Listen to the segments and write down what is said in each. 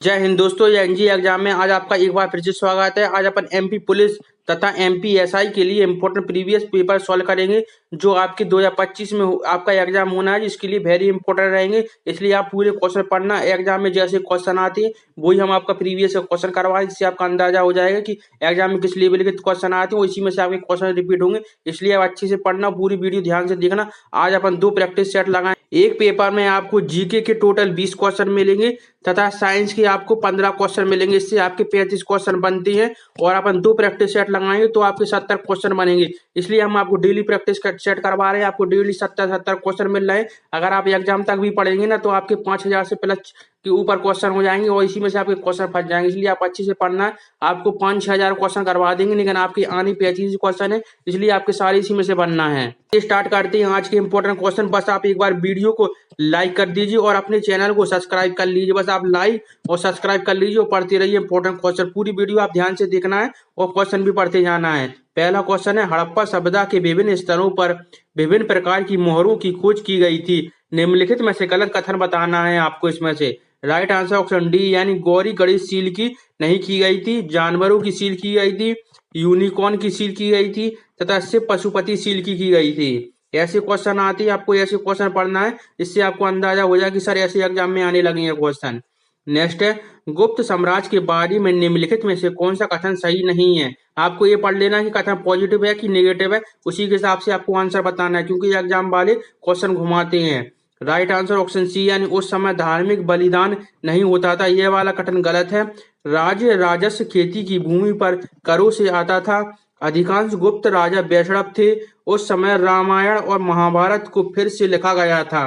जय हिंद दोस्तों, ये एनजी एग्जाम में आज आपका एक बार फिर से स्वागत है। आज अपन एमपी पुलिस तथा एमपी एसआई के लिए इंपॉर्टेंट प्रीवियस पेपर सॉल्व करेंगे जो आपके 2025 में आपका एग्जाम होना है, जिसके लिए वेरी इंपॉर्टेंट रहेंगे। इसलिए आप पूरे क्वेश्चन पढ़ना। एग्जाम में जैसे क्वेश्चन आते हैं वही हम आपका प्रीवियस क्वेश्चन करवाएं, जिससे आपका अंदाजा हो जाएगा कि एग्जाम में किस लेवल के क्वेश्चन आते हैं, इसी में से आपके क्वेश्चन रिपीट होंगे। इसलिए आप अच्छे से पढ़ना, पूरी वीडियो ध्यान से देखना। आज अपन 2 प्रैक्टिस सेट लगाए। एक पेपर में आपको जीके के टोटल 20 क्वेश्चन मिलेंगे तथा साइंस के आपको 15 क्वेश्चन मिलेंगे। इससे आपके 35 क्वेश्चन बनते हैं और अपन 2 प्रैक्टिस सेट लगाएंगे तो आपके 70 क्वेश्चन बनेंगे। इसलिए हम आपको डेली प्रैक्टिस सेट करवा रहे हैं। आपको डेली 70 क्वेश्चन मिल रहे हैं। अगर आप एग्जाम तक भी पढ़ेंगे ना तो आपके 5000 से प्लस के ऊपर क्वेश्चन हो जाएंगे और इसी में से आपके क्वेश्चन फंस जाएंगे। इसलिए आप अच्छे से पढ़ना है। आपको 5-6 हजार क्वेश्चन करवा देंगे, लेकिन आपकी आनी 35 क्वेश्चन है, इसलिए आपके सारे इसी में से बनना है। स्टार्ट करते हैं आज के इंपॉर्टेंट क्वेश्चन। बस आप एक बार वीडियो को लाइक कर दीजिए और अपने चैनल को सब्सक्राइब कर लीजिए। बस आप लाइक और सब्सक्राइब कर लीजिए और पढ़ते रहिए इंपॉर्टेंट क्वेश्चन। पूरी वीडियो आप ध्यान से देखना है और क्वेश्चन भी पढ़ते जाना है। पहला क्वेश्चन है, हड़प्पा सभ्यता के विभिन्न स्तरों पर विभिन्न प्रकार की मोहरों की खोज की गई थी। निम्नलिखित में से गलत कथन बताना है आपको। इसमें से राइट आंसर ऑप्शन डी यानी गौरी गणेश सील की नहीं की गई थी, जानवरों की सील की गई थी, यूनिकॉर्न की सील की गई थी तथा शिव पशुपति सील की गई थी। ऐसे क्वेश्चन आते हैं, आपको ऐसे क्वेश्चन पढ़ना है, इससे आपको अंदाजा हो जाए कि सर ऐसे एग्जाम में आने लगे हैं क्वेश्चन। नेक्स्ट है, गुप्त साम्राज्य के बारे में निम्नलिखित में से कौन सा कथन सही नहीं है। आपको ये पढ़ लेना है कि कथन पॉजिटिव है कि नेगेटिव है, उसी के हिसाब से आपको आंसर बताना है, क्योंकि एग्जाम वाले क्वेश्चन घुमाते हैं। राइट आंसर ऑप्शन सी यानी उस समय धार्मिक बलिदान नहीं होता था, यह वाला कथन गलत है। राज्य राजस्व खेती की भूमि पर करों से आता था। अधिकांश गुप्त राजा वैष्णव थे। उस समय रामायण और महाभारत को फिर से लिखा गया था।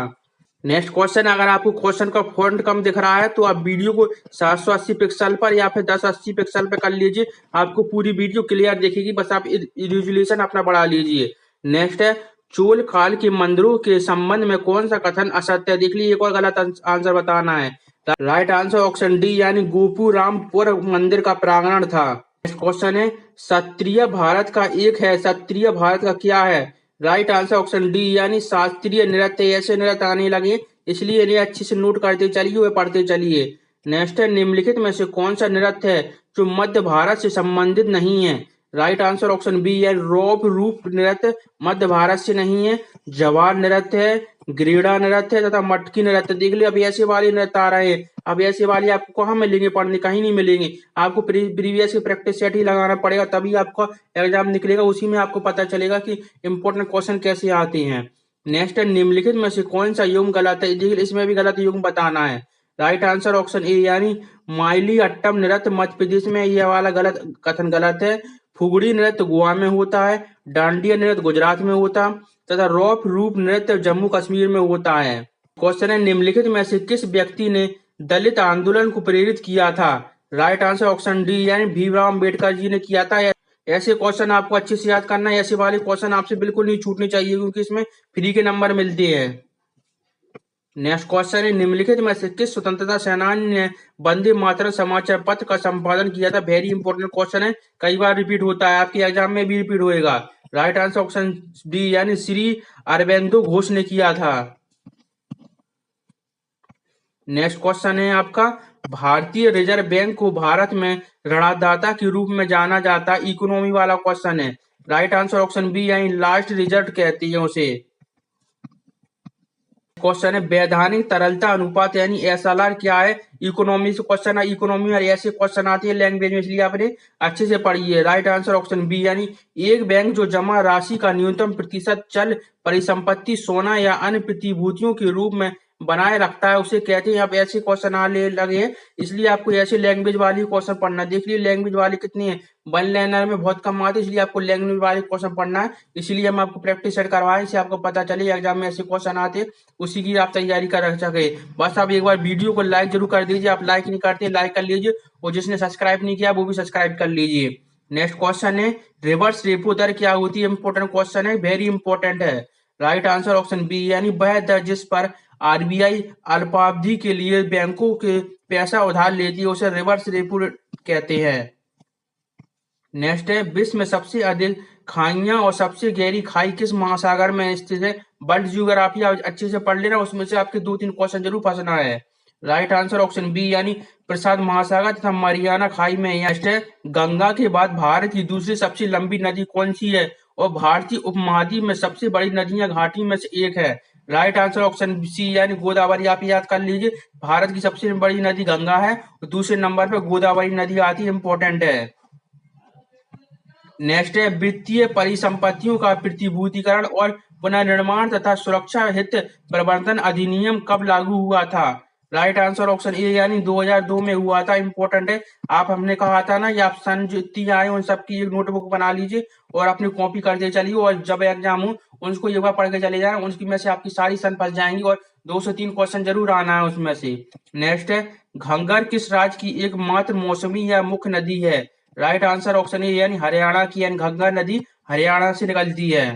नेक्स्ट क्वेश्चन, अगर आपको क्वेश्चन का फॉन्ट कम दिख रहा है तो आप वीडियो को 780 पिक्सल पर या फिर 1080 पिक्सल पर कर लीजिए, आपको पूरी वीडियो क्लियर दिखेगी। बस आप रिजोल्यूशन अपना बढ़ा लीजिए। नेक्स्ट है, चोल काल के मंदिरों के संबंध में कौन सा कथन असत्य है। देख लीजिए, एक और गलत आंसर बताना है। राइट आंसर ऑप्शन डी यानी गोपुरामपुर मंदिर का प्रांगण था। नेक्स्ट क्वेश्चन है, क्षत्रिय भारत का एक है, क्षत्रिय भारत का क्या है। राइट आंसर ऑप्शन डी यानी शास्त्रीय नृत्य। ऐसे नृत्य आने लगे, इसलिए इन्हें अच्छे से नोट करते चलिए व पढ़ते चलिए। नेक्स्ट है, निम्नलिखित में से कौन सा नृत्य है जो मध्य भारत से संबंधित नहीं है। राइट आंसर ऑप्शन बी है, रौप रूप नृत्य मध्य भारत से नहीं है। जवार नृत्य है, ग्रीड़ा नृत्य है तथा मटकी नृत्य। देख लिया, अब ऐसे वाले नृत्य आ रहे हैं। अब ऐसे वाले आपको कहाँ मिलेंगे पढ़ने, कहीं नहीं मिलेंगे। आपको प्रीवियस की प्रैक्टिस सेट ही लगाना पड़ेगा, तभी आपका एग्जाम निकलेगा। उसी में आपको पता चलेगा कि इंपॉर्टेंट क्वेश्चन कैसे आते हैं। नेक्स्ट है, निम्नलिखित में से कौन सा युग्म गलत है। देखिए, इसमें भी गलत युग्म बताना है। राइट आंसर ऑप्शन ए यानी माइली अट्टम नृत्य मध्य प्रदेश में, यह वाला गलत कथन गलत है। फुगड़ी नृत्य गोवा में होता है, डांडिया नृत्य गुजरात में होता तथा रौप रूप नृत्य जम्मू कश्मीर में होता है। क्वेश्चन है, निम्नलिखित में से किस व्यक्ति ने दलित आंदोलन को प्रेरित किया था। राइट आंसर ऑप्शन डी यानी भीमराव अम्बेडकर जी ने किया था। ऐसे क्वेश्चन आपको अच्छे से याद करना है। ऐसे वाले क्वेश्चन आपसे बिल्कुल नहीं छूटने चाहिए, क्योंकि इसमें फ्री के नंबर मिलते हैं। नेक्स्ट क्वेश्चन है, निम्नलिखित में से किस स्वतंत्रता सेनानी ने वंदे मातरम समाचार पत्र का संपादन किया था। वेरी इंपॉर्टेंट क्वेश्चन है, कई बार रिपीट होता है, आपके एग्जाम में भी रिपीट होएगा। राइट आंसर ऑप्शन डी यानी श्री अरबिंदो घोष ने किया था। नेक्स्ट क्वेश्चन है आपका, भारतीय रिजर्व बैंक को भारत में ऋणदाता के रूप में जाना जाता है। इकोनॉमी वाला क्वेश्चन है। राइट आंसर ऑप्शन बी यानी लास्ट रिजर्व कहती है उसे। क्वेश्चन है, वैधानिक तरलता अनुपात यानी एसएलआर क्या है। इकोनॉमी से क्वेश्चन है, इकोनॉमी में ऐसे क्वेश्चन आते हैं लैंग्वेज में, इसलिए आपने अच्छे से पढ़िए। राइट आंसर ऑप्शन बी यानी एक बैंक जो जमा राशि का न्यूनतम प्रतिशत चल परिसंपत्ति सोना या अन्य प्रतिभूतियों के रूप में बनाए रखता है, उसे कहते हैं। अब ऐसे क्वेश्चन आने लगे हैं, इसलिए आपको ऐसे लैंग्वेज वाली क्वेश्चन पढ़ना। देख लीजिए, लैंग्वेज वाली कितनी है, वन लाइनर में बहुत कम आते हैं, इसलिए आपको लैंग्वेज वाले क्वेश्चन पढ़ना है। इसलिए हम आपको प्रैक्टिस सेट करवाएं, इससे आपको पता चले एग्जाम में ऐसे क्वेश्चन आते हैं, उसी की आप तैयारी कर रख सके। बस आप एक बार वीडियो को लाइक जरूर कर दीजिए। आप लाइक नहीं करते, लाइक कर लीजिए, और जिसने सब्सक्राइब नहीं किया वो भी सब्सक्राइब कर लीजिए। नेक्स्ट क्वेश्चन है, रिवर्स रेपो दर क्या होती है। इंपॉर्टेंट क्वेश्चन है, वेरी इंपॉर्टेंट है। राइट आंसर ऑप्शन बी यानी वह दर जिस पर आरबीआई अल्पावधि के लिए बैंकों के पैसा उधार लेती है, उसे रिवर्स रेपो कहते हैं। नेक्स्ट है, विश्व में सबसे अधिक खाइयां और सबसे गहरी खाई किस महासागर में स्थित है। वर्ल्ड ज्योग्राफी अच्छे से पढ़ लेना, उसमें से आपके 2-3 क्वेश्चन जरूर फंसना है। राइट आंसर ऑप्शन बी यानी प्रशांत महासागर तथा मरियाना खाई में। नेक्स्ट है, गंगा के बाद भारत की दूसरी सबसे लंबी नदी कौन सी है और भारतीय उपमहाद्वीप में सबसे बड़ी नदियां घाटी में से एक है। राइट आंसर ऑप्शन सी यानी गोदावरी। आप याद कर लीजिए, भारत की सबसे बड़ी नदी गंगा है, दूसरे नंबर पर गोदावरी नदी आती है, इंपॉर्टेंट है। नेक्स्ट है, वित्तीय परिसंपत्तियों का प्रतिभूतिकरण और पुनर्निर्माण तथा सुरक्षा हित प्रवर्तन अधिनियम कब लागू हुआ था। राइट आंसर ऑप्शन ए यानी 2002 में हुआ था, इंपॉर्टेंट है। आप हमने कहा था ना, ये आप सन जितनी आए उन सबकी एक नोटबुक बना लीजिए और अपनी कॉपी करते चलिए, और जब एग्जाम हो उनको एक बार पढ़ के चले जाए, उसकी में से आपकी सारी सन फंस जाएंगी और 2 से 3 क्वेश्चन जरूर आना है उसमें से। नेक्स्ट है, घंगर किस राज्य की एकमात्र मौसमी या मुख्य नदी है। राइट आंसर ऑप्शन ए यानी हरियाणा की, यानी घग्गर नदी हरियाणा से निकलती है।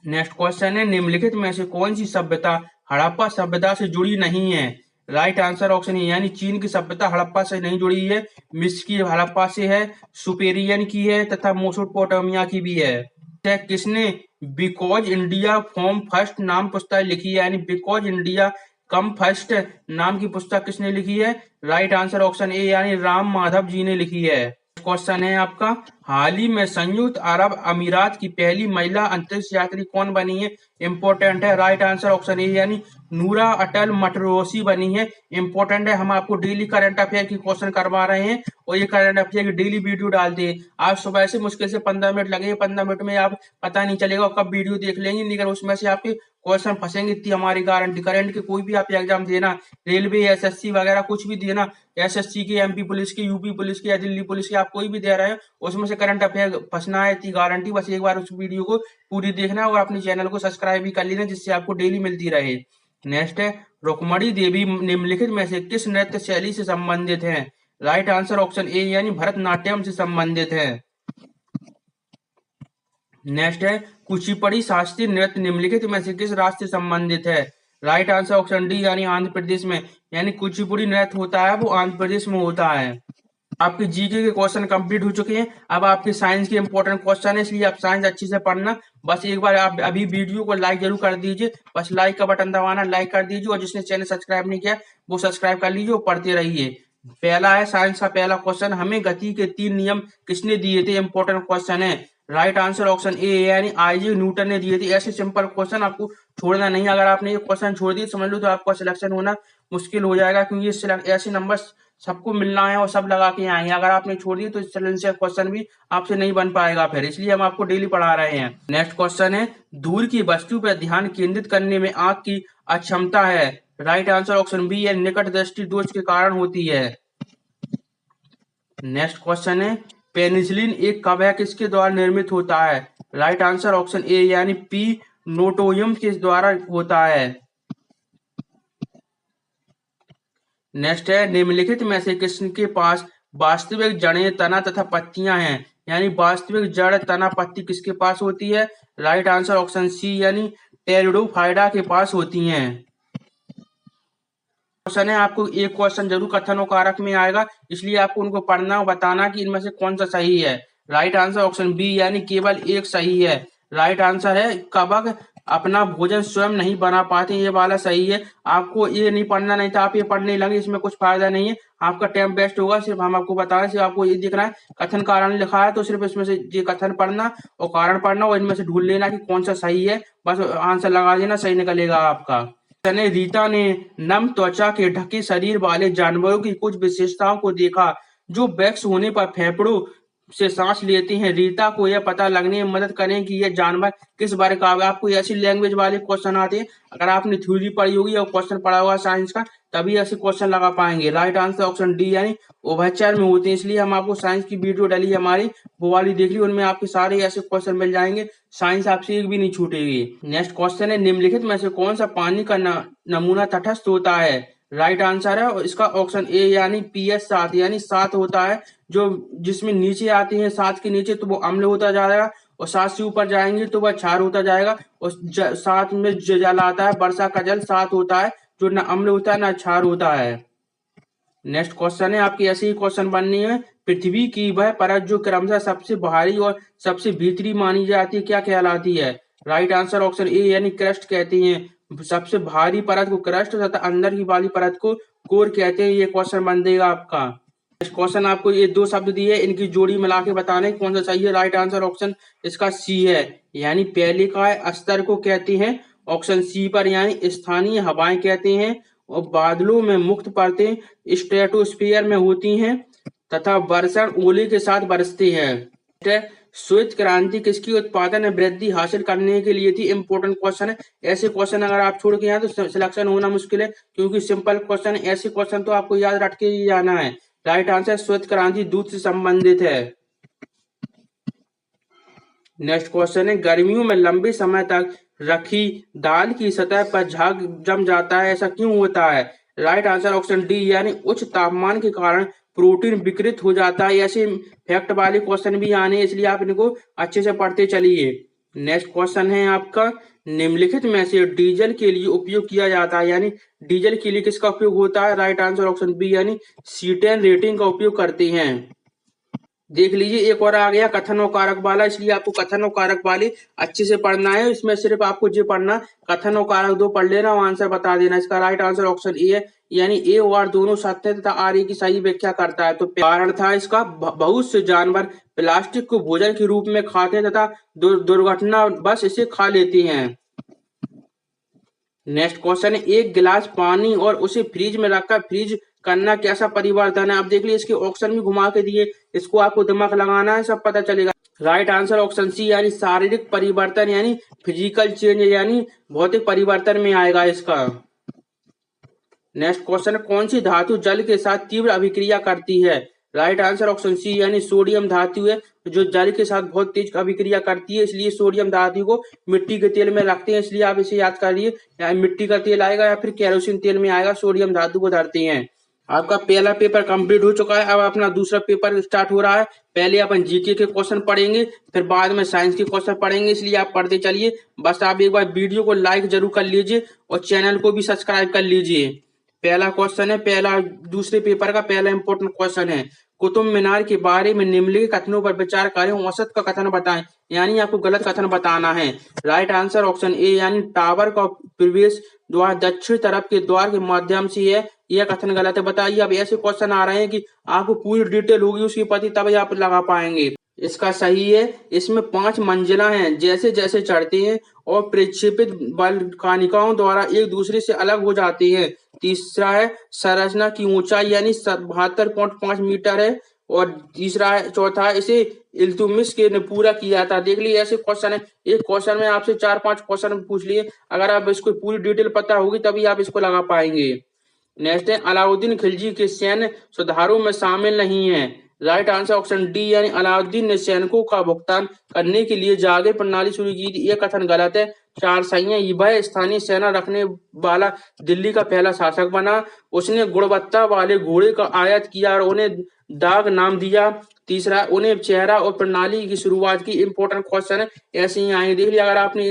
नेक्स्ट क्वेश्चन है, निम्नलिखित में से कौन सी सभ्यता हड़प्पा सभ्यता से जुड़ी नहीं है। राइट आंसर ऑप्शन ए यानी चीन की सभ्यता हड़प्पा से नहीं जुड़ी है, मिस्र की हड़प्पा से है, सुपेरियन की है तथा मेसोपोटामिया की भी है। किसने बिकॉज इंडिया फॉर्म फर्स्ट नाम पुस्तक लिखी है, यानी बिकॉज इंडिया कम फर्स्ट नाम की पुस्तक किसने लिखी है। राइट आंसर ऑप्शन ए यानी राम माधव जी ने लिखी है। क्वेश्चन है आपका, हाल ही में संयुक्त अरब अमीरात की पहली महिला अंतरिक्ष यात्री कौन बनी है। इंपॉर्टेंट है। राइट आंसर ऑप्शन ए यानी नूरा अटल मटरोसी बनी है, इंपॉर्टेंट है। हम आपको डेली करंट अफेयर की क्वेश्चन करवा रहे हैं और ये करंट अफेयर की डेली वीडियो डालते हैं। आप सुबह से मुश्किल से 15 मिनट लगेंगे, 15 मिनट में आप पता नहीं चलेगा कब वीडियो देख लेंगे, लेकिन उसमें से आपके क्वेश्चन फंसेंगे, इतनी हमारी गारंटी। करंट के कोई भी आप एग्जाम देना, रेलवे, एसएससी वगैरह कुछ भी देना, एसएससी की, एमपी पुलिस की, यूपी पुलिस की या दिल्ली पुलिस की, आप कोई भी दे रहे हैं, उसमें से करंट अफेयर फंसना है, इतनी गारंटी। बस एक बार उस वीडियो को पूरी देखना है और अपने चैनल को सब्सक्राइब भी कर लेना, जिससे आपको डेली मिलती रहे। नेक्स्ट है, रुक्मणी देवी निम्नलिखित में से किस नृत्य शैली से संबंधित है। राइट आंसर ऑप्शन ए यानी भरतनाट्यम से संबंधित है। नेक्स्ट है, कुचिपुड़ी शास्त्रीय नृत्य निम्नलिखित में से किस राज्य से संबंधित है। राइट आंसर ऑप्शन डी यानी आंध्र प्रदेश में, यानी कुचिपुड़ी नृत्य होता है वो आंध्र प्रदेश में होता है। आपके जीके के क्वेश्चन कंप्लीट हो चुके हैं, अब आपके साइंस के इंपॉर्टेंट क्वेश्चन है, इसलिए आप साइंस अच्छे से पढ़ना। बस एक बार आप अभी वीडियो को लाइक जरूर कर दीजिए, बस लाइक का बटन दबाना, लाइक कर दीजिए, और जिसने चैनल सब्सक्राइब नहीं किया वो सब्सक्राइब कर लीजिए और पढ़ते रहिए। पहला है साइंस का पहला क्वेश्चन, हमें गति के 3 नियम किसने दिए थे, इंपॉर्टेंट क्वेश्चन है। राइट आंसर ऑप्शन ए यानी आईजैक न्यूटन ने दिए थे। ऐसे सिंपल क्वेश्चन आपको छोड़ना नहीं, अगर आपने ये क्वेश्चन छोड़ दिए समझ लो तो आपका सिलेक्शन होना मुश्किल हो जाएगा, क्योंकि ऐसे नंबर सबको मिलना है और सब लगा के आएंगे। अगर आपने छोड़ दिए तो इस चैलेंज से क्वेश्चन भी आपसे नहीं बन पाएगा फिर, इसलिए हम आपको डेली पढ़ा रहे हैं। नेक्स्ट क्वेश्चन है, दूर की वस्तु पर ध्यान केंद्रित करने में आंख की अक्षमता है। राइट आंसर ऑप्शन बी है निकट दृष्टि दोष के कारण होती है। नेक्स्ट क्वेश्चन है, पेनिसिलिन एक कवक किसके द्वारा निर्मित होता है। राइट आंसर ऑप्शन ए यानी पी नोटोयम के द्वारा होता है। नेक्स्ट है, निम्नलिखित में से किसके पास वास्तविक जड़ें, तना तथा पत्तियां हैं, यानी वास्तविक जड़, तना, पत्ती किसके पास होती है। राइट आंसर ऑप्शन सी यानी टेरिडोफाइटा के पास होती हैं। क्वेश्चन है, आपको एक क्वेश्चन जरूर कथन और कारक में आएगा, इसलिए आपको उनको पढ़ना और बताना कि इनमें से कौन सा सही है। राइट आंसर ऑप्शन बी यानी केवल एक सही है। राइट आंसर है, कवक अपना भोजन स्वयं नहीं बना पाते, ये वाला सही है। आपको ये नहीं पढ़ना, नहीं था आप ये पढ़ने लगे, इसमें कुछ फायदा नहीं है, आपका टाइम वेस्ट होगा। सिर्फ हम आपको बता रहे हैं, सिर्फ आपको ये दिख रहा है कथन कारण लिखा है, तो सिर्फ इसमें से ये कथन पढ़ना और कारण पढ़ना और इनमें से ढूंढ लेना कि कौन सा सही है, बस आंसर लगा देना, सही निकलेगा आपका। रीता ने नम त्वचा के ढके शरीर वाले जानवरों की कुछ विशेषताओं को देखा जो वैक्स होने पर फेफड़ों से सांस लेते हैं। रीता को यह पता लगने में मदद करें कि यह जानवर किस बारे का। आपको ऐसी लैंग्वेज वाले क्वेश्चन आते हैं, अगर आपने थ्योरी पढ़ी होगी और क्वेश्चन पढ़ा हुआ साइंस का, तभी ऐसे क्वेश्चन लगा पाएंगे। राइट आंसर ऑप्शन डी यानी उभयचर में होते हैं, इसलिए हम आपको साइंस की वीडियो डाली हमारी, वो वाली देख ली, उनमें आपके सारे ऐसे क्वेश्चन मिल जाएंगे, साइंस आपसे एक भी नहीं छूटेगी। नेक्स्ट क्वेश्चन है, निम्नलिखित में से कौन सा पानी का नमूना तटस्थ होता है। राइट आंसर है इसका ऑप्शन ए यानी पीएच 7 यानी 7 होता है। जो जिसमें नीचे आते हैं 7 के नीचे तो वो अम्ल होता जाएगा, और 7 से ऊपर जाएंगे तो वह क्षार होता जाएगा, और 7 में जो जल आता है वर्षा का जल 7 होता है, जो ना अम्ल होता है ना क्षार होता है। नेक्स्ट क्वेश्चन है, आपकी ऐसे ही क्वेश्चन बननी है, पृथ्वी की वह परत जो क्रमशः सबसे बाहरी और सबसे भीतरी मानी जाती है क्या कहलाती है। राइट आंसर ऑप्शन ए यानी क्रस्ट कहती हैं। सबसे भारी परत को क्रस्ट तथा अंदर की वाली परत को कोर कहते हैं। ये क्वेश्चन बन देगा आपका। क्वेश्चन आपको ये दो शब्द दिए, इनकी जोड़ी मिला के बताना है कौन सा सही है। राइट आंसर ऑप्शन इसका सी है, यानी पहले का है अस्तर को कहते हैं। ऑप्शन सी पर यानी स्थानीय हवाएं कहते हैं। और बादलों में मुक्त परतें स्ट्रेटोस्फीयर में होती हैं तथा वर्षण ओले के साथ बरसते हैं। श्वेत क्रांति किसकी उत्पादन में वृद्धि हासिल करने के लिए थी? इंपॉर्टेंट क्वेश्चन है। ऐसे क्वेश्चन अगर आप छोड़ के आए तो सिलेक्शन होना मुश्किल है, क्योंकि सिंपल क्वेश्चन, ऐसे क्वेश्चन तो आपको याद रख के ही जाना है। राइट आंसर श्वेत क्रांति दूध से संबंधित है। नेक्स्ट क्वेश्चन है, गर्मियों में लंबे समय तक रखी दाल की सतह पर झाग जम जाता है, ऐसा क्यों होता है? राइट आंसर ऑप्शन डी, यानी उच्च तापमान के कारण प्रोटीन विकृत हो जाता है। ऐसे फैक्ट वाले क्वेश्चन भी आने, इसलिए आप इनको अच्छे से पढ़ते चलिए। नेक्स्ट क्वेश्चन है आपका, निम्नलिखित में से डीजल के लिए उपयोग किया जाता है, यानी डीजल के लिए किसका उपयोग होता है? राइट आंसर ऑप्शन बी, यानी सीटेन रेटिंग का उपयोग करते हैं। देख लीजिए एक और आ गया कथन और कारक वाला, इसलिए आपको कथन और कारक वाले अच्छे से पढ़ना है। इसमें सिर्फ आपको जो पढ़ना, कथन और कारक दो पढ़ लेना और आंसर बता देना। इसका राइट आंसर ऑप्शन ए है, यानी ए और आर दोनों सत्य तथा आर ए की सही व्याख्या करता है। तो कारण था इसका, बहुत से जानवर प्लास्टिक को भोजन के रूप में खाते हैं तथा दुर्घटना बस इसे खा लेते हैं। नेक्स्ट क्वेश्चन है, एक गिलास पानी और उसे फ्रिज में रखकर फ्रीज करना कैसा परिवर्तन है? आप देख लीजिए, इसके ऑप्शन भी घुमा के दिए, इसको आपको दिमाग लगाना है, सब पता चलेगा। राइट आंसर ऑप्शन सी, यानी शारीरिक परिवर्तन, यानी फिजिकल चेंज, यानी भौतिक परिवर्तन में आएगा इसका। नेक्स्ट क्वेश्चन, कौन सी धातु जल के साथ तीव्र अभिक्रिया करती है? राइट आंसर ऑप्शन सी, यानी सोडियम धातु है जो जल के साथ बहुत तेज अभिक्रिया करती है, इसलिए सोडियम धातु को मिट्टी के तेल में रखते हैं, इसलिए आप इसे याद करिए। या मिट्टी का तेल आएगा या फिर केरोसिन तेल में आएगा, सोडियम धातु को धरते हैं। आपका पहला पेपर कंप्लीट हो चुका है, अब अपना दूसरा पेपर स्टार्ट हो रहा है। पहले अपन जीके के क्वेश्चन पढ़ेंगे, फिर बाद में साइंस के क्वेश्चन पढ़ेंगे, इसलिए आप पढ़ते चलिए। बस आप एक बार वीडियो को लाइक जरूर कर लीजिए और चैनल को भी सब्सक्राइब कर लीजिए। पहला क्वेश्चन है, पहला दूसरे पेपर का पहला इंपॉर्टेंट क्वेश्चन है, कुतुब मीनार के बारे में निम्नलिखित कथनों पर विचार करें, औसत का कथन बताएं, यानी आपको गलत कथन बताना है। राइट आंसर ऑप्शन ए, यानी टावर का प्रवेश द्वार दक्षिण तरफ के द्वार के माध्यम से है, यह कथन गलत है। बताइए, अब ऐसे क्वेश्चन आ रहे हैं कि आपको पूरी डिटेल होगी उसकी पति, तभी आप लगा पाएंगे। इसका सही है, इसमें 5 मंजिला हैं, जैसे जैसे चढ़ते हैं और प्रक्षेपित बल कणिकाओं द्वारा एक दूसरे से अलग हो जाते हैं। तीसरा है, संरचना की ऊंचाई यानी 72.5 मीटर है। और तीसरा है, चौथा है, इसे इल्तुतमिश के ने पूरा किया था। देख लीजिए ऐसे क्वेश्चन है, एक क्वेश्चन में आपसे 4-5 क्वेश्चन पूछ लिए, अगर आप इसको पूरी डिटेल पता होगी तभी आप इसको लगा पाएंगे। नेक्स्ट है, अलाउद्दीन खिलजी के सैन्य सुधारों में शामिल नहीं है। राइट आंसर ऑप्शन डी, यानी अलाउद्दीन ने सैनिकों का भुगतान करने के लिए जागिर प्रणाली शुरू की थी, यह कथन गलत है। 4 सही है, वह स्थानीय सेना रखने वाला दिल्ली का पहला शासक बना। उसने गुणवत्ता वाले घोड़े का आयात किया और उन्हें दाग नाम दिया। तीसरा, उन्हें चेहरा और प्रणाली की शुरुआत की। इंपॉर्टेंट क्वेश्चन है, ऐसे ही आएंगे। देख लिया, अगर आपने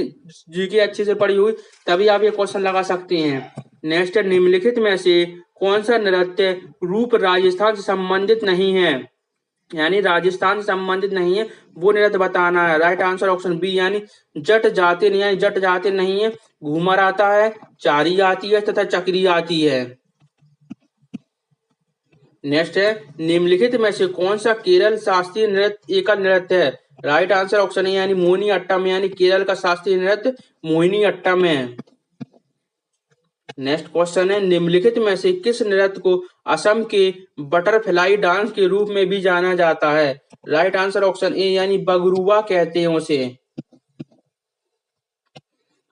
जीके अच्छे से पढ़ी हुई तभी आप ये क्वेश्चन लगा सकते हैं। नेक्स्ट, निम्नलिखित में से कौन सा नृत्य रूप राजस्थान से संबंधित नहीं है? यानी राजस्थान से संबंधित नहीं है, वो नृत्य बताना है। राइट आंसर ऑप्शन बी, यानी जट जाते नहीं, यानी जट जाते नहीं है, घूमर आता है, चारी आती है तथा चक्री आती है। नेक्स्ट है, निम्नलिखित में से कौन सा केरल शास्त्रीय नृत्य एकल नृत्य है? राइट आंसर ऑप्शन है, यानी मोहिनी अट्टम, यानी केरल का शास्त्रीय नृत्य मोहिनी अट्टम है। नेक्स्ट क्वेश्चन है, निम्नलिखित में से किस नृत्य को असम के बटरफ्लाई डांस के रूप में भी जाना जाता है? राइट आंसर ऑप्शन ए, यानी बगरुआ कहते हैं उसे।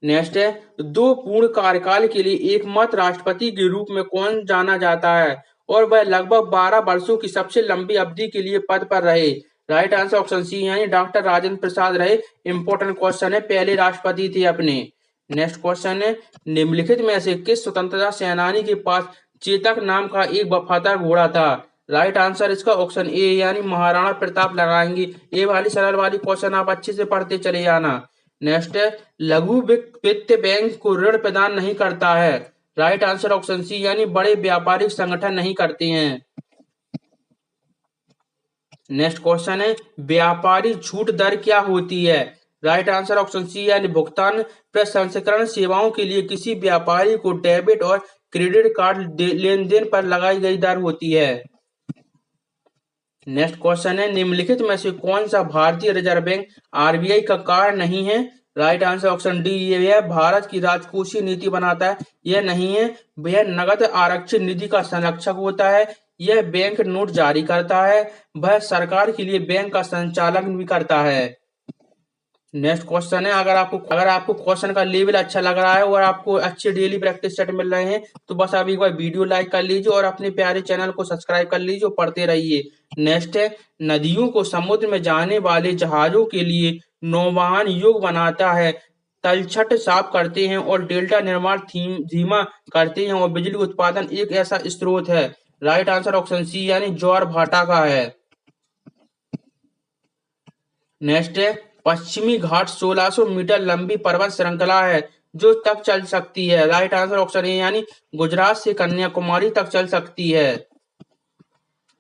नेक्स्ट है, 2 पूर्ण कार्यकाल के लिए एकमात्र राष्ट्रपति के रूप में कौन जाना जाता है और वह लगभग 12 वर्षों की सबसे लंबी अवधि के लिए पद पर रहे? राइट आंसर ऑप्शन सी, यानी डॉक्टर राजेंद्र प्रसाद रहे। इंपॉर्टेंट क्वेश्चन है, पहले राष्ट्रपति थे अपने। नेक्स्ट क्वेश्चन है, निम्नलिखित में से किस स्वतंत्रता सेनानी के पास चेतक नाम का एक वफादार घोड़ा था? राइट आंसर इसका ऑप्शन ए, यानी महाराणा प्रताप लगाएंगे। ये वाली सरल वाली क्वेश्चन आप अच्छे से पढ़ते चले जाना। नेक्स्ट है, लघु वित्त बैंक को ऋण प्रदान नहीं करता है। राइट आंसर ऑप्शन सी, यानी बड़े व्यापारिक संगठन नहीं करते हैं। नेक्स्ट क्वेश्चन है, व्यापारी छूट दर क्या होती है? राइट आंसर ऑप्शन सी यानी भुगतान प्रसंस्करण सेवाओं के लिए किसी व्यापारी को डेबिट और क्रेडिट कार्ड लेन देन पर लगाई गई दर होती है। नेक्स्ट क्वेश्चन है, निम्नलिखित में से कौन सा भारतीय रिजर्व बैंक आरबीआई का कार्य नहीं है? राइट आंसर ऑप्शन डी, यह भारत की राजकोषीय नीति बनाता है। यह नहीं है। यह नगद आरक्षित निधि का संरक्षक होता है। यह बैंक नोट जारी करता है। वह सरकार के लिए बैंक का संचालन भी करता है। नेक्स्ट क्वेश्चन है, अगर आपको क्वेश्चन का लेवल अच्छा लग रहा है और आपको अच्छे डेली प्रैक्टिस सेट मिल रहे हैं तो बस आप एक बार वीडियो लाइक कर लीजिए और अपने प्यारे चैनल को सब्सक्राइब कर लीजिए और पढ़ते रहिए। नेक्स्ट है, नदियों को समुद्र में जाने वाले जहाजों के लिए नौवहन युग बनाता है, तलछट साफ करते हैं और डेल्टा निर्माण धीमा करते हैं और बिजली उत्पादन एक ऐसा स्रोत है। राइट आंसर ऑप्शन सी यानी ज्वार भाटा का है। नेक्स्ट है, पश्चिमी घाट 1600 मीटर लंबी पर्वत श्रृंखला है जो तक चल सकती है। राइट आंसर ऑप्शन ए यानी गुजरात से कन्याकुमारी तक चल सकती है।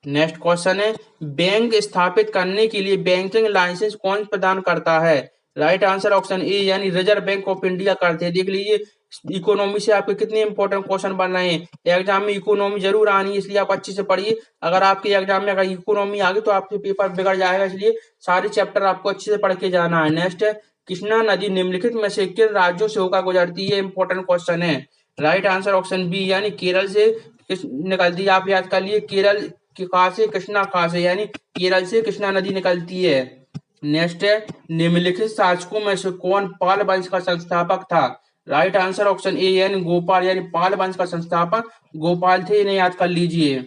नेक्स्ट क्वेश्चन है, बैंक स्थापित करने के लिए बैंकिंग लाइसेंस कौन प्रदान करता है? राइट आंसर ऑप्शन ए यानी रिजर्व बैंक ऑफ इंडिया करते हैं। देख लीजिए इकोनॉमी से आपके कितने इंपॉर्टेंट क्वेश्चन बन रहे हैं। एग्जाम में इकोनॉमी जरूर आनी है, इसलिए आप अच्छे से पढ़िए। अगर आपके एग्जाम में अगर इकोनॉमी आ गई तो आपके पेपर बिगड़ जाएगा, इसलिए सारे चैप्टर आपको अच्छे से पढ़ के जाना है। नेक्स्ट है, कृष्णा नदी निम्नलिखित में से किन राज्यों से होकर गुजरती है? इंपॉर्टेंट क्वेश्चन है। राइट आंसर ऑप्शन बी यानी केरल से निकलती है। आप याद कर लिए, केरल की कहा से, कृष्णा कहा से, यानी केरल से कृष्णा नदी निकलती है। नेक्स्ट है, निम्नलिखित शासकों में से कौन पाल वंश का संस्थापक था? राइट आंसर ऑप्शन ए यानी गोपाल, यानी पाल वंश का संस्थापक गोपाल थे, इन्हें याद कर लीजिए।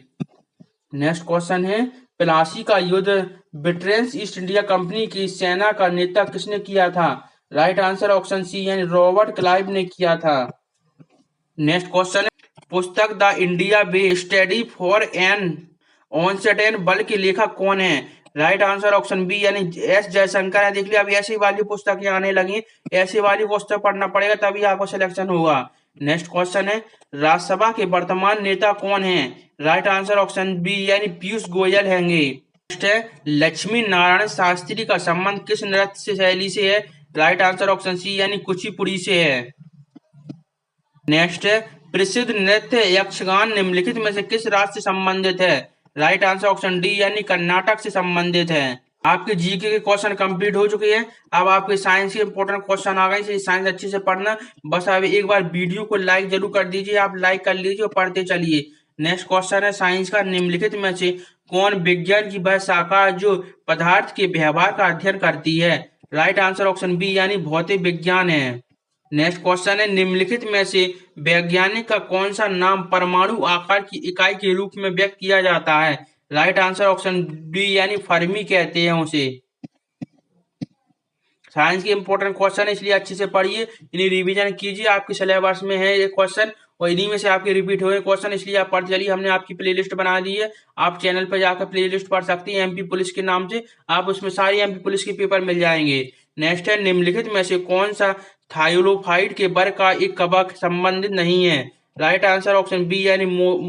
नेक्स्ट क्वेश्चन है, प्लासी का युद्ध ब्रिटेन ईस्ट इंडिया कंपनी की सेना का नेता किसने किया था? राइट आंसर ऑप्शन सी यानी रॉबर्ट क्लाइव ने किया था। नेक्स्ट क्वेश्चन है, पुस्तक the India way study for an uncertain बल के लेखक कौन है? राइट आंसर ऑप्शन बी यानी एस जयशंकर है। देख लिया, अब ऐसी वाली पुस्तकें आने लगी, ऐसी वाली पुस्तक पढ़ना पड़ेगा तभी आपको सिलेक्शन होगा। नेक्स्ट क्वेश्चन है, राज्यसभा के वर्तमान नेता कौन है? राइट आंसर ऑप्शन बी यानी पीयूष गोयल हैंगे। नेक्स्ट है, लक्ष्मी नारायण शास्त्री का संबंध किस नृत्य शैली से है? राइट आंसर ऑप्शन सी यानी कुचिपुड़ी से है। नेक्स्ट है, प्रसिद्ध नृत्य यक्षगान निम्नलिखित में से किस राज्य से संबंधित है? राइट आंसर ऑप्शन डी यानी कर्नाटक से संबंधित है। आपके जीके के क्वेश्चन कंप्लीट हो चुके हैं। अब आपके साइंस के इंपॉर्टेंट क्वेश्चन आ गए, इसलिए साइंस अच्छे से पढ़ना। बस अब एक बार वीडियो को लाइक जरूर कर दीजिए, आप लाइक कर लीजिए और पढ़ते चलिए। नेक्स्ट क्वेश्चन है साइंस का, निम्नलिखित में से कौन विज्ञान की वह शाखा है जो पदार्थ के व्यवहार का अध्ययन करती है? राइट आंसर ऑप्शन बी यानी भौतिक विज्ञान है। नेक्स्ट क्वेश्चन है, निम्नलिखित में से वैज्ञानिक का कौन सा नाम परमाणु आकार की इकाई के रूप में व्यक्त किया जाता है? राइट आंसर ऑप्शन डी यानी फर्मी कहते हैं उसे। साइंस के इंपॉर्टेंट क्वेश्चन है, इसलिए अच्छे से पढ़िए, इन्हें रिवीजन कीजिए। आपके सिलेबस में है ये क्वेश्चन और इन्हीं में से आपके रिपीट हुए क्वेश्चन, इसलिए आप पढ़ चलिए। हमने आपकी प्लेलिस्ट बना दी है, आप चैनल पर जाकर प्लेलिस्ट पढ़ सकती हैं एमपी पुलिस के नाम से। आप उसमें सारी एमपी पुलिस के पेपर मिल जाएंगे। नेक्स्ट है, निम्नलिखित में से कौन सा थायोलोफाइट के वर्ग का एक कवक संबंधित नहीं है? राइट आंसर ऑप्शन बी यानी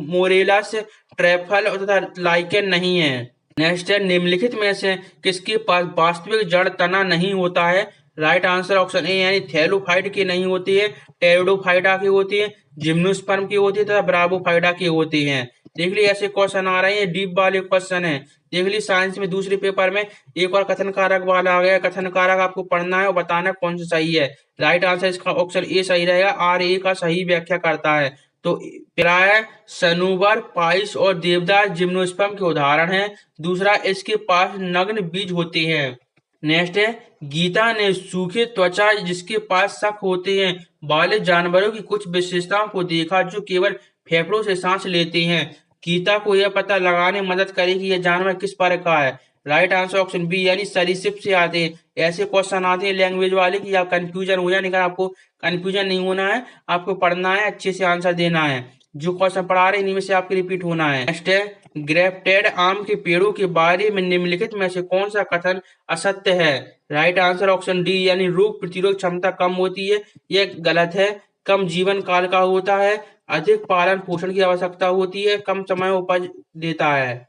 मोरेलस ट्रैफल तथा लाइकेन नहीं है। नेक्स्ट है, निम्नलिखित में से किसके पास वास्तविक जड़ तना नहीं होता है? राइट आंसर ऑप्शन ए यानी थैलोफाइट के नहीं होती है, टेरिडोफाइटा के होती है, जिम्नोस्पर्म की होती है तथा ब्रावोफाइटा के होते हैं। देख ली ऐसे क्वेश्चन आ रहे हैं, डीप वाले क्वेश्चन है। देख ली साइंस में दूसरे पेपर में एक और कथन कारक वाला आ गया। कथन कारक आपको पढ़ना है और बताना कौन सा सही है। राइट आंसर इसका ऑप्शन ए सही रहेगा, आर ए का सही व्याख्या करता है। तो प्राय सनूबर, पाइस और देवदार जिम्नोस्पर्म के उदाहरण हैं। दूसरा, इसके पास नग्न बीज होते हैं। नेक्स्ट है, गीता ने सूखे त्वचा जिसके पास शक होते हैं वाले जानवरों की कुछ विशेषताओं को देखा जो केवल फेफड़ों से सांस लेते हैं। गीता को यह पता लगाने में मदद करे कि यह जानवर किस प्रकार का है। राइट आंसर ऑप्शन बी यानी सरीसृप से आते हैं। ऐसे क्वेश्चन आते हैं लैंग्वेज वाले कि आप कंफ्यूजन हो जाए, लेकिन आपको कंफ्यूजन नहीं होना है, आपको पढ़ना है, अच्छे से आंसर देना है। जो क्वेश्चन पढ़ा रहे हैं इन्हीं में से आपके रिपीट होना है। नेक्स्ट है, ग्रेफ्टेड आम के पेड़ों के बारे में निम्नलिखित में से कौन सा कथन असत्य है? राइट आंसर ऑप्शन डी यानी रोग प्रतिरोध क्षमता कम होती है, यह गलत है। कम जीवन काल का होता है, अधिक पालन पोषण की आवश्यकता होती है, कम समय उपज देता है।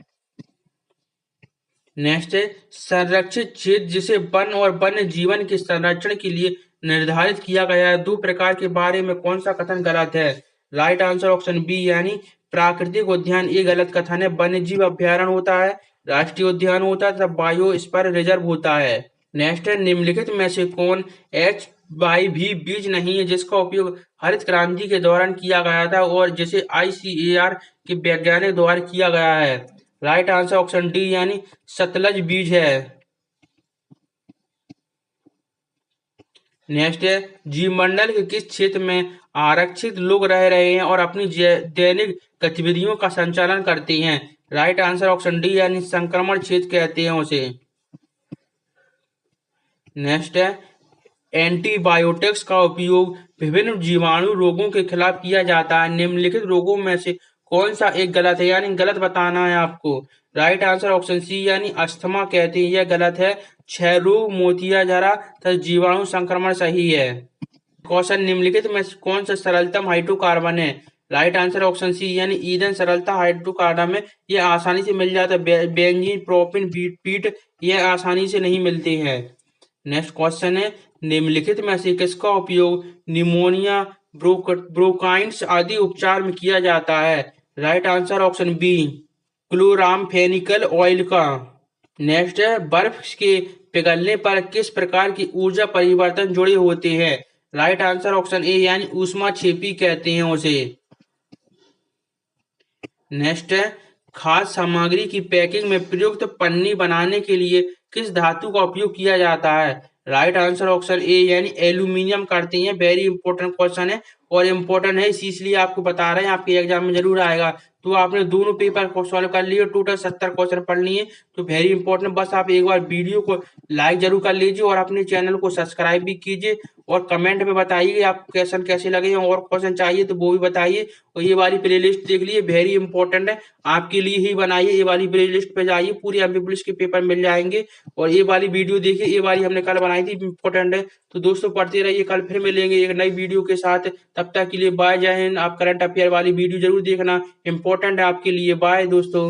नेक्स्ट है संरक्षित क्षेत्र जिसे वन और वन्य जीवन के संरक्षण के लिए निर्धारित किया गया है। दो प्रकार के बारे में कौन सा कथन गलत है? राइट आंसर ऑप्शन बी यानी प्राकृतिक उद्यान ये गलत कथन है। वन्य जीव अभ्यारण्य होता है, राष्ट्रीय उद्यान होता है तथा बायोस्फीयर रिजर्व होता है। नेक्स्ट है निम्नलिखित में से कौन H5V बीज नहीं है जिसका उपयोग हरित क्रांति के दौरान किया गया था और जिसे ICAR के वैज्ञानिक द्वारा किया गया है? राइट आंसर ऑप्शन डी यानी सतलज बीज है। नेक्स्ट है जीवमंडल के किस क्षेत्र में आरक्षित लोग रह रहे हैं और अपनी दैनिक गतिविधियों का संचालन करते हैं? राइट आंसर ऑप्शन डी यानी संक्रमण क्षेत्र कहते हैं उसे। नेक्स्ट है एंटीबायोटिक्स का उपयोग विभिन्न जीवाणु रोगों के खिलाफ किया जाता है। निम्नलिखित रोगों में से कौन सा एक गलत है यानी गलत बताना है आपको? राइट आंसर ऑप्शन सी यानी अस्थमा कहते हैं, यह गलत है। क्षय रोग, मोतिया जरा तथा जीवाणु संक्रमण सही है। क्वेश्चन निम्नलिखित में कौन सा सरलतम हाइड्रोकार्बन है? राइट आंसर ऑप्शन सी यानी ईंधन सरलता हाइड्रोकार्बन में यह आसानी से मिल जाता है। बेंजीन, प्रोपिन, पीट यह आसानी से नहीं मिलते हैं। नेक्स्ट क्वेश्चन है निम्नलिखित में से किसका उपयोग निमोनिया, ब्रोंकाइटिस आदि उपचार में किया जाता है? Right answer option B chloramphenicol oil का। नेक्स्ट है बर्फ के पिघलने पर किस प्रकार की ऊर्जा परिवर्तन जुड़े होते हैं? राइट आंसर ऑप्शन ए यानी ऊष्माक्षेपी कहते हैं उसे। नेक्स्ट है खाद्य सामग्री की पैकिंग में प्रयुक्त पन्नी बनाने के लिए किस धातु का उपयोग किया जाता है? राइट आंसर ऑप्शन ए यानी एल्यूमिनियम करते हैं। वेरी इंपॉर्टेंट क्वेश्चन है और इम्पोर्टेंट है इसलिए आपको बता रहे हैं, आपके एग्जाम में जरूर आएगा। तो आपने दोनों पेपर को सॉल्व कर लिए, टोटल 70 क्वेश्चन पढ़ लिए, तो वेरी इंपॉर्टेंट। बस आप एक बार वीडियो को लाइक जरूर कर लीजिए और अपने चैनल को सब्सक्राइब भी कीजिए और कमेंट में बताइए आपको क्वेश्चन कैसे लगे हैं और क्वेश्चन चाहिए तो वो भी बताइए। और ये वाली प्लेलिस्ट देख लीजिए, वेरी इंपॉर्टेंट है, आपके लिए ही बनाइए। ये वाली प्लेलिस्ट पे जाइए, पूरी एमपी पुलिस के पेपर मिल जाएंगे। और ये वाली वीडियो देखिए, ये वाली हमने कल बनाई थी, इंपॉर्टेंट है। तो दोस्तों पढ़ते रहिए, कल फिर मिलेंगे एक नई वीडियो के साथ। तब तक के लिए बाय, जय हिंद। आप करंट अफेयर वाली वीडियो जरूर देखना, इंपॉर्टेंट है आपके लिए। बाय दोस्तों।